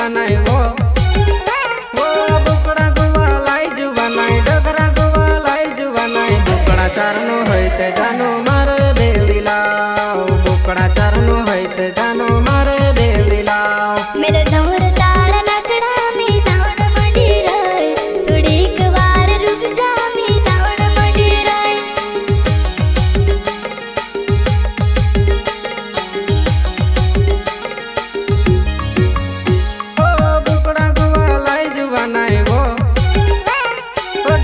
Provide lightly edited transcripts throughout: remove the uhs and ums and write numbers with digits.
जुवानाई वो बुकड़ा गुवालाई जुवानाई डगरा गुवालाई जुवानाई बुकड़ा चारनो होइते जानो मारे देवली लाव बुकड़ा चारनो होइते जानो मारे देवली लाव मेरे दौर तारा नखड़ा में लावण मडी रहे थोड़ी एक बार रुक जा में लावण मडी रहे बुकड़ा गुवालाई जुवानाई वो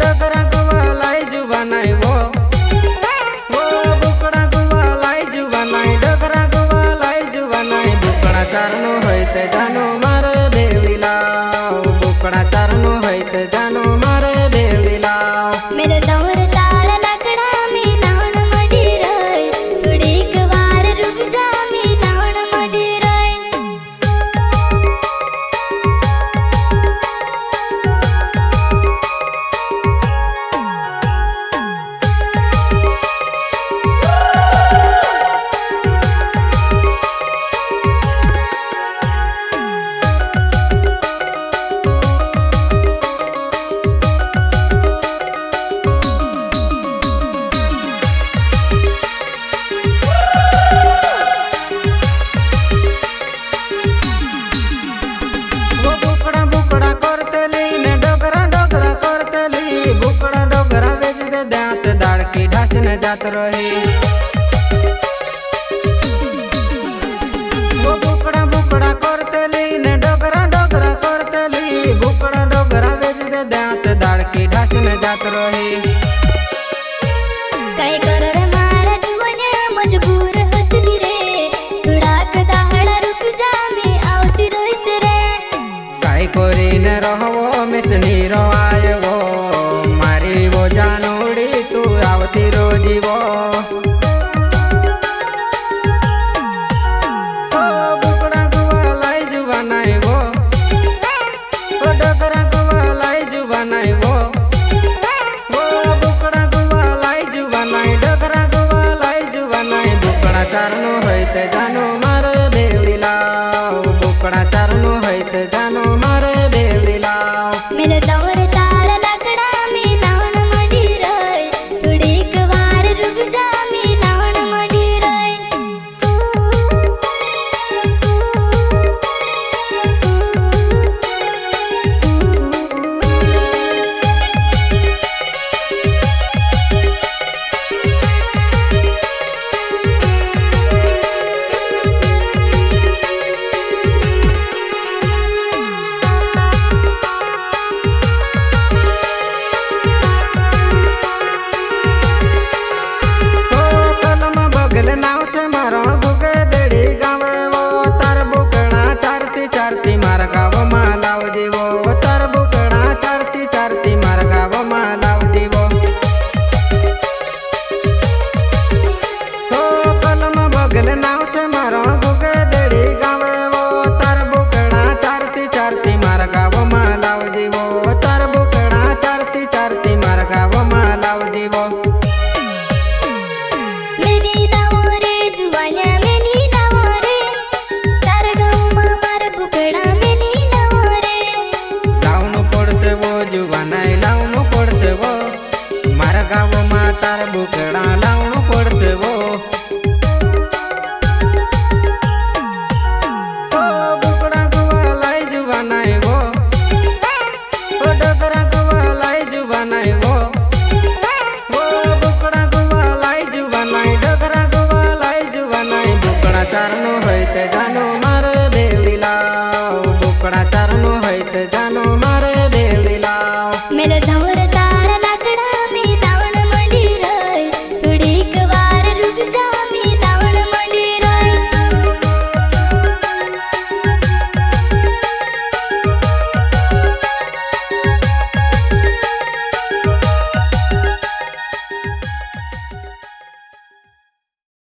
डगरा गुवालाई जुवानाई वो बुकड़ा गुवालाई जुवानाई डगरा गुवालाई जुवानाई बुकड़ा चारनो होइते जानो मारे देवली लाव बुकड़ा चारनो होइते जानो मारे देवली लाव मेरे दौर तारा नखड़ा में लावण मडी रहे थोड़ी एक बार रुक जा में लावण मडी रहे बुकड़ा करतेली ने डोगरा डोगरा करतेली बुकड़ा डोगरा बेच दे दांत दाड़ की ढास न जात रही बुकड़ा करतेली ने डोगरा डोगरा करतेली बुकड़ा डोगरा बेच दे दांत दाड़ की ढास न जात रही कई कर रे मारा जुवने मजबूर हतली रे थोड़ा कदाहड़ा रुक जा में आवती रोइस रे काई कोरी न रहो मिसनी रो आए वो मारी वो जानोड़ी तू आवती रोजी वो बुकड़ा गुवालाई जुवानाई वो डगरा गुवालाई जुवानाई वो बुकड़ा गुवालाई जुवानाई डगरा गुवालाई जुवानाई बुकड़ा चारनो होइते जानो मारे देवली लाव बुकड़ा चारनो होइते जानो मारे देवली लाव मेरे दौर तारा नखड़ा में लावण मडी रहे थोड़ी एक बार रुक जा में लावण मडी रहे कलम बगल नाव छे मारो गुगे देड़ी गावे वो तार बुकड़ा चारती चारती मार गाव में लाव जीवो तार बुकड़ा चारती चारती मार गाव में लाव जीवो कलम बगल नाव छे मारो गुगे देड़ी गावे वो तार बुकड़ा चारती चारती मार गाव में लाव जीवो तार बुकड़ा चारती चारती मार गाव में लाव जीवो मेरी लावो रे जुवान्या मेरी लावो रे तार गाँव में मार बुकड़ा मेरी लावो रे लावनु पड़से वो जुवानाई लावनु पड़से वो मारा गाव में तार बुकड़ा लावनु पड़से वो बुकड़ा गुवालाई जुवानाई वो डगरा गुवालाई जुवानाई वो बुकड़ा गुवालाई जुवानाई डगरा गुवालाई जुवानाई बुकड़ा चारनो होइते जानो मारे देवली लाव बुकड़ा चारनो होइते जानो